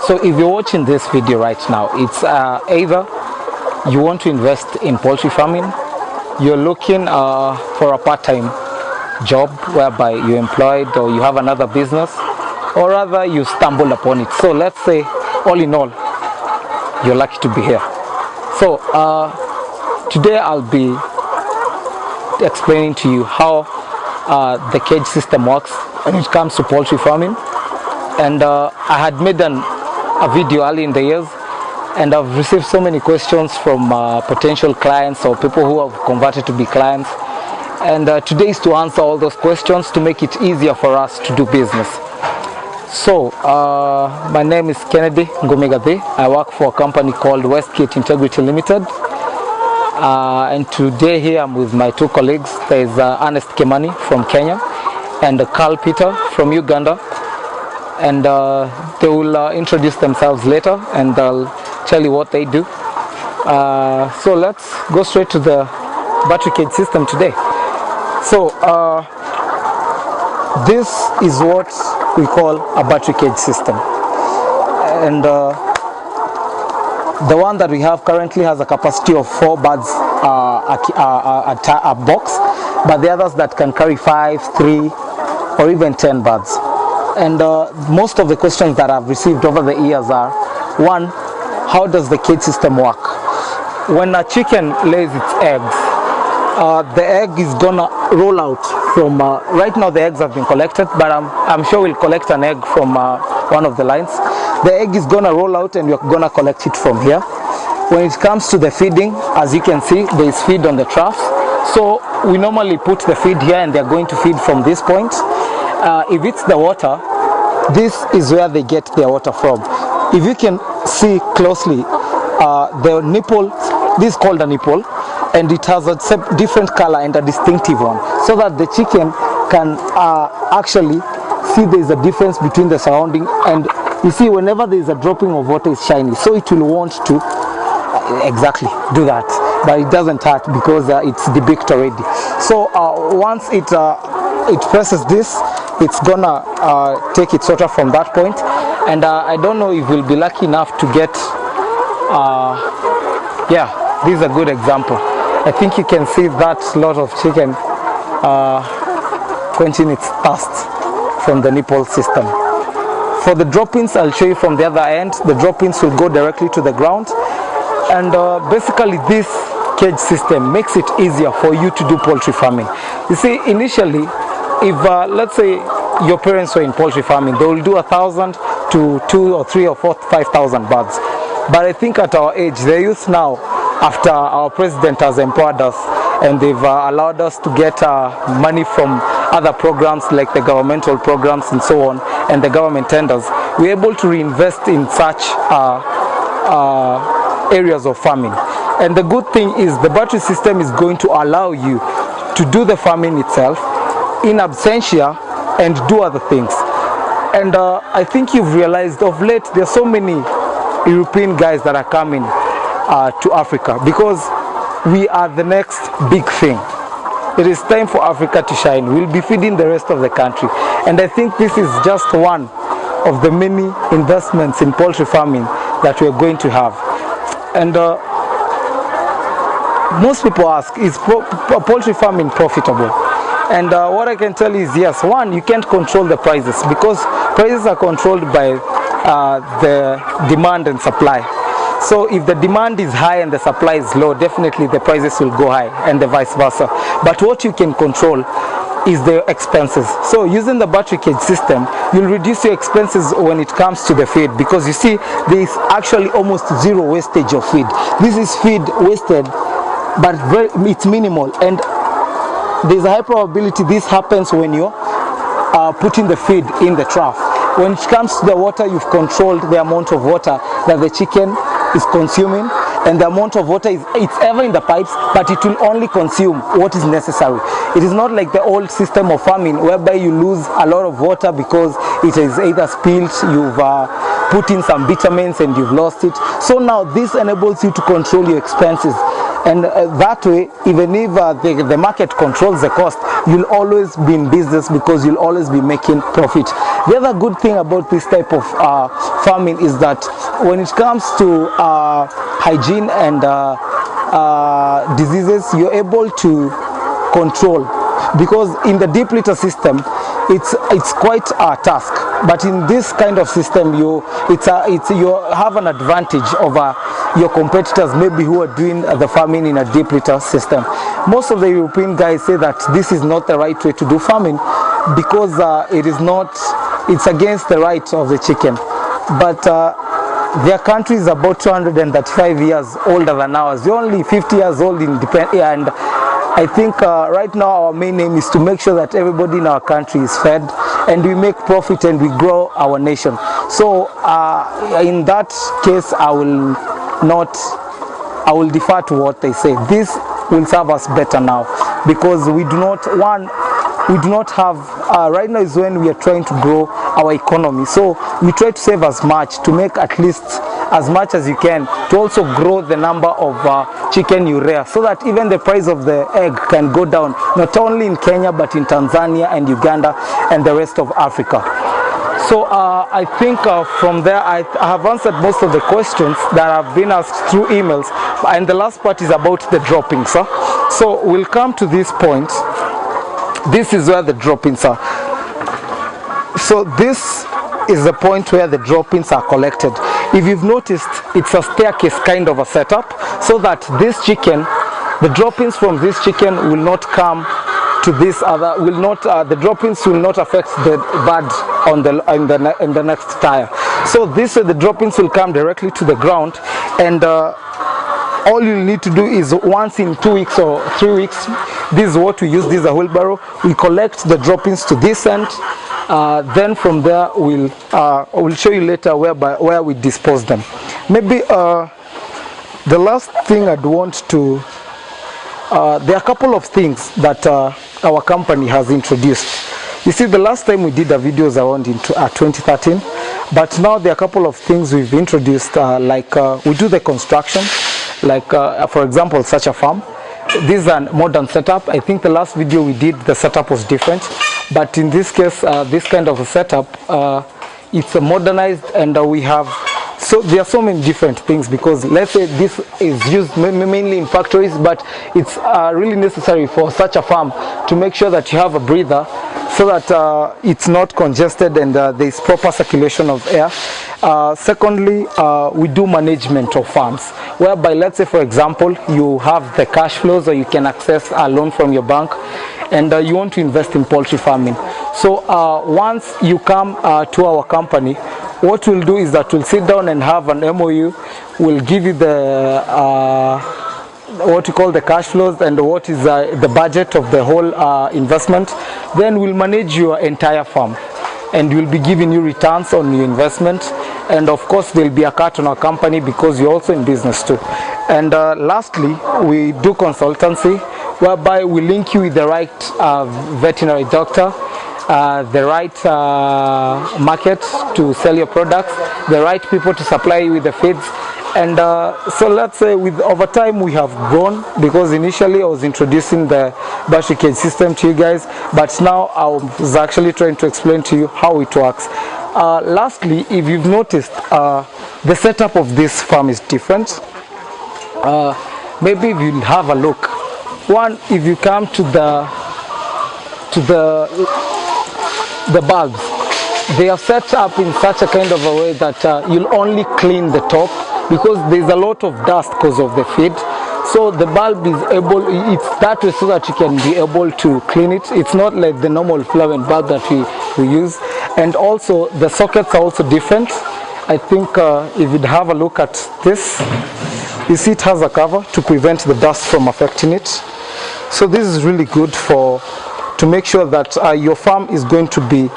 So if you're watching this video right now, it's either you want to invest in poultry farming, you're looking for a part-time job whereby you're employed or you have another business, or rather you stumbled upon it. So let's say all in all, you're lucky to be here. So today I'll be explaining to you how the cage system works when it comes to poultry farming. And I had made a video early in the years, and I've received so many questions from potential clients or people who have converted to be clients. And today is to answer all those questions to make it easier for us to do business. So my name is Kennedy Ngomegade. I work for a company called Westgate Integrity Limited. And today here I'm with my two colleagues. There is Ernest Kimani from Kenya and Carl Peter from Uganda. And they will introduce themselves later, and I'll tell you what they do. So let's go straight to the battery cage system today. So this is what we call a battery cage system, and the one that we have currently has a capacity of 4 birds a box, but the others that can carry 5, 3, or even 10 birds. And most of the questions that I've received over the years are, one, how does the cage system work? When a chicken lays its eggs, the egg is gonna roll out from, right now the eggs have been collected, but I'm sure we'll collect an egg from one of the lines. The egg is gonna roll out and we're gonna collect it from here. When it comes to the feeding, as you can see, there is feed on the troughs. So we normally put the feed here and they're going to feed from this point. If it's the water, this is where they get their water from. If you can see closely, the nipple, this is called a nipple, and it has a different color and a distinctive one, so that the chicken can actually see there is a difference between the surrounding. And you see, whenever there is a dropping of water, it's shiny, so it will want to exactly do that, but it doesn't hurt because it's debeaked already. So once it presses this, it's gonna take its water from that point. And I don't know if we'll be lucky enough to get yeah, this is a good example. I think you can see that lot of chicken quenching its thirst from the nipple system. For the drop-ins, I'll show you from the other end. The drop-ins will go directly to the ground, and basically this cage system makes it easier for you to do poultry farming. You see, initially, if let's say your parents were in poultry farming, they will do 1,000 to 2 or 3 or 4, 5,000 birds. But I think at our age, the youth now, after our president has empowered us and they've allowed us to get money from other programs like the governmental programs and so on, and the government tenders, we're able to reinvest in such areas of farming. And the good thing is the battery system is going to allow you to do the farming itself in absentia and do other things. And I think you've realized of late there's so many European guys that are coming to Africa because we are the next big thing. It is time for Africa to shine. We'll be feeding the rest of the country, and I think this is just one of the many investments in poultry farming that we're going to have. And most people ask, is poultry farming profitable? And what I can tell you is yes. One, you can't control the prices because prices are controlled by the demand and supply. So if the demand is high and the supply is low, definitely the prices will go high, and the vice versa. But what you can control is the expenses. So using the battery cage system, you'll reduce your expenses when it comes to the feed, because you see there is actually almost zero wastage of feed. This is feed wasted, but it's minimal, and there's a high probability this happens when you're putting the feed in the trough. When it comes to the water, you've controlled the amount of water that the chicken is consuming, and the amount of water it's ever in the pipes, but it will only consume what is necessary. It is not like the old system of farming whereby you lose a lot of water because it is either spilled, you've put in some vitamins and you've lost it. So now this enables you to control your expenses and that way, even if the market controls the cost, you'll always be in business because you'll always be making profit. The other good thing about this type of farming is that when it comes to hygiene and diseases, you're able to control, because in the deep litter system it's quite a task, but in this kind of system you have an advantage over your competitors, maybe who are doing the farming in a deep litter system. Most of the European guys say that this is not the right way to do farming because it's against the right of the chicken, but their country is about 235 years older than ours. We're only 50 years old and I think right now our main aim is to make sure that everybody in our country is fed and we make profit and we grow our nation. So in that case, I will defer to what they say. This will serve us better now because we do not have right now is when we are trying to grow our economy, so we try to save as much to make at least as much as you can to also grow the number of chicken you rear, so that even the price of the egg can go down, not only in Kenya but in Tanzania and Uganda and the rest of Africa. So I think from there I have answered most of the questions that have been asked through emails, and the last part is about the droppings. So we'll come to this point. This is where the droppings are. So this is the point where the droppings are collected. If you've noticed, it's a staircase kind of a setup, so that this chicken, the droppings from this chicken will not come to this other, the droppings will not affect the bird on the next tire. So this way the droppings will come directly to the ground, and all you need to do is once in 2 weeks or 3 weeks, this is what we use, this is a wheelbarrow, we collect the droppings to this end. Then from there we'll show you later where we dispose them. Maybe the last thing I'd want to there are a couple of things that our company has introduced. You see, the last time we did the videos around in 2013, but now there are a couple of things we've introduced, like we do the construction, like for example such a farm. This is a modern setup. I think the last video we did, the setup was different, but in this case this kind of a setup, it's modernized, and we have, so there are so many different things, because let's say this is used mainly in factories, but it's really necessary for such a farm to make sure that you have a breather, so that it's not congested and there is proper circulation of air. Secondly, we do management of farms, whereby, let's say for example, you have the cash flows, or you can access a loan from your bank, and you want to invest in poultry farming. So once you come to our company, what we'll do is that we'll sit down and have an MOU. We'll give you the what you call the cash flows and what is the budget of the whole investment. Then we'll manage your entire farm, and we'll be giving you returns on your investment, and of course there'll be a cut on our company because you're also in business too. And lastly, we do consultancy, whereby we link you with the right veterinary doctor, the right market to sell your products, the right people to supply you with the feeds. And so let's say over time we have grown, because initially I was introducing the battery cage system to you guys, but now I was actually trying to explain to you how it works. Lastly, if you've noticed, the setup of this farm is different. Maybe if you have a look, one, if you come to the bulbs, they are set up in such a kind of a way that you'll only clean the top, because there's a lot of dust because of the feed. So the bulb is able, it's that way so that you can be able to clean it. It's not like the normal fluorescent bulb that we use. And also the sockets are also different. I think if you'd have a look at this, you see it has a cover to prevent the dust from affecting it. So this is really good to make sure that your farm is going to be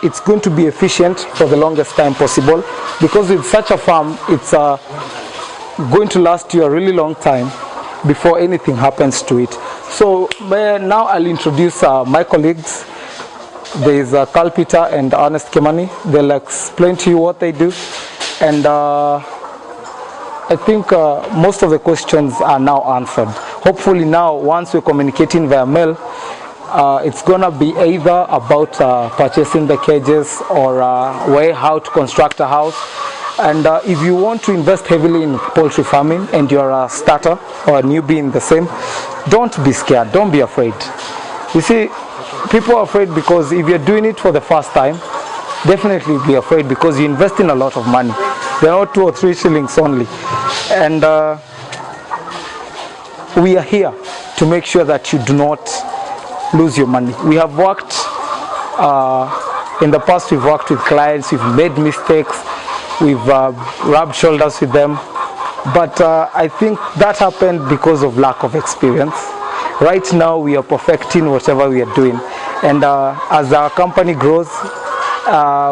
it's going to be efficient for the longest time possible, because with such a farm it's going to last you a really long time before anything happens to it. So now I'll introduce my colleagues. There is Carl Peter and Ernest Kimani. They'll explain to you what they do, and I think most of the questions are now answered. Hopefully now, once we're communicating via mail, it's gonna be either about purchasing the cages or how to construct a house. And if you want to invest heavily in poultry farming and you're a starter or a newbie in the same, don't be scared, don't be afraid. You see, people are afraid because if you're doing it for the first time, definitely be afraid because you invest in a lot of money. They're not 2 or 3 shillings only. And we are here to make sure that you do not lose your money. We have worked, in the past we've worked with clients, we've made mistakes, we've rubbed shoulders with them. But I think that happened because of lack of experience. Right now we are perfecting whatever we are doing. And as our company grows,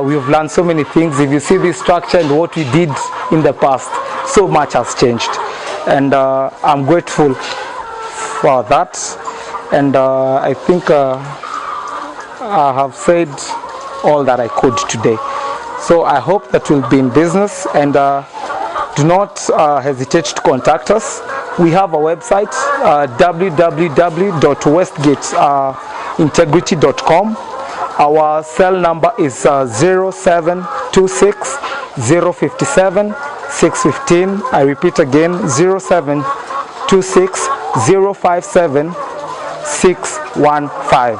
we've learned so many things. If you see this structure and what we did in the past, so much has changed. And I'm grateful for that. And I think I have said all that I could today. So I hope that we'll be in business, and do not hesitate to contact us. We have a website, www.westgateintegrity.com. Our cell number is 0726 057 615. I repeat again, 0726 057 615.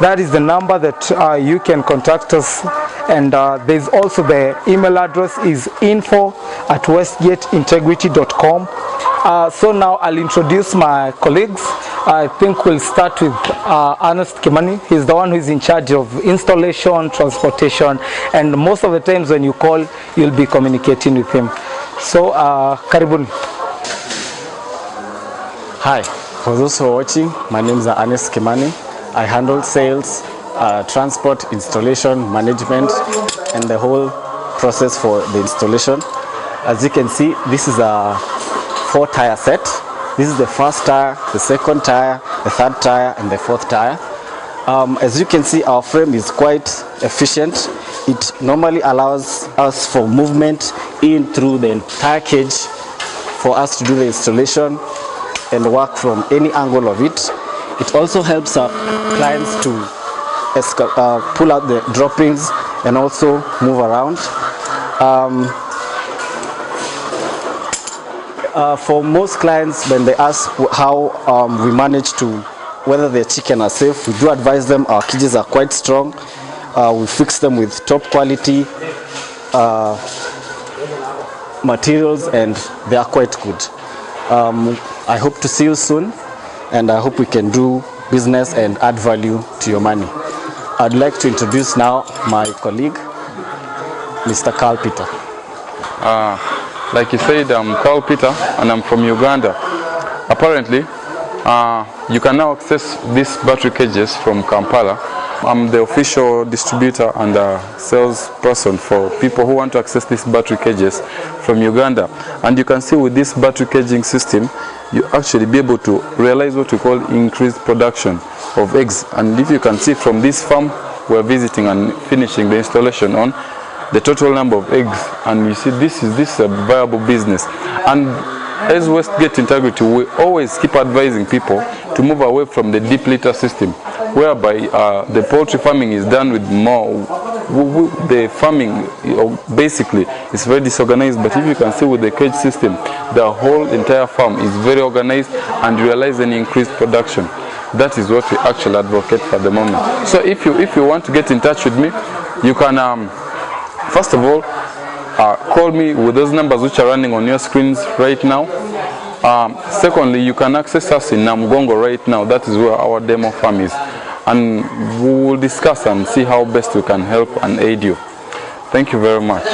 That is the number that you can contact us. And there's also the email address is info@westgateintegrity.com. So now I'll introduce my colleagues. I think we'll start with Ernest Kimani. He's the one who's in charge of installation, transportation, and most of the times when you call, you'll be communicating with him. So, karibuni. Hi, for those who are watching, my name is Ernest Kimani. I handle sales, transport, installation, management, and the whole process for the installation. As you can see, this is a 4-tire set. This is the first tire, the second tire, the third tire, and the fourth tire. As you can see, our frame is quite efficient. It normally allows us for movement in through the entire cage for us to do the installation and work from any angle of it. It also helps our clients to pull out the droppings and also move around. For most clients, when they ask how we manage to, whether their chicken are safe, we do advise them our cages are quite strong. We fix them with top quality materials, and they are quite good. I hope to see you soon, and I hope we can do business and add value to your money. I'd like to introduce now my colleague, Mr. Carl Peter. Like you said, I'm Carl Peter and I'm from Uganda. Apparently, you can now access these battery cages from Kampala. I'm the official distributor and salesperson for people who want to access these battery cages from Uganda. And you can see with this battery caging system, you actually be able to realize what we call increased production of eggs. And if you can see from this farm we're visiting and finishing the installation on, the total number of eggs, and you see this is a viable business. And as Westgate Integrity, we always keep advising people to move away from the deep litter system, whereby the poultry farming is done with more. The farming basically is very disorganized, but if you can see with the cage system, the whole entire farm is very organized and realize an increased production. That is what we actually advocate for the moment. So if you want to get in touch with me, you can first of all call me with those numbers which are running on your screens right now. Secondly, you can access us in Namugongo right now. That is where our demo farm is, and we will discuss and see how best we can help and aid you. Thank you very much.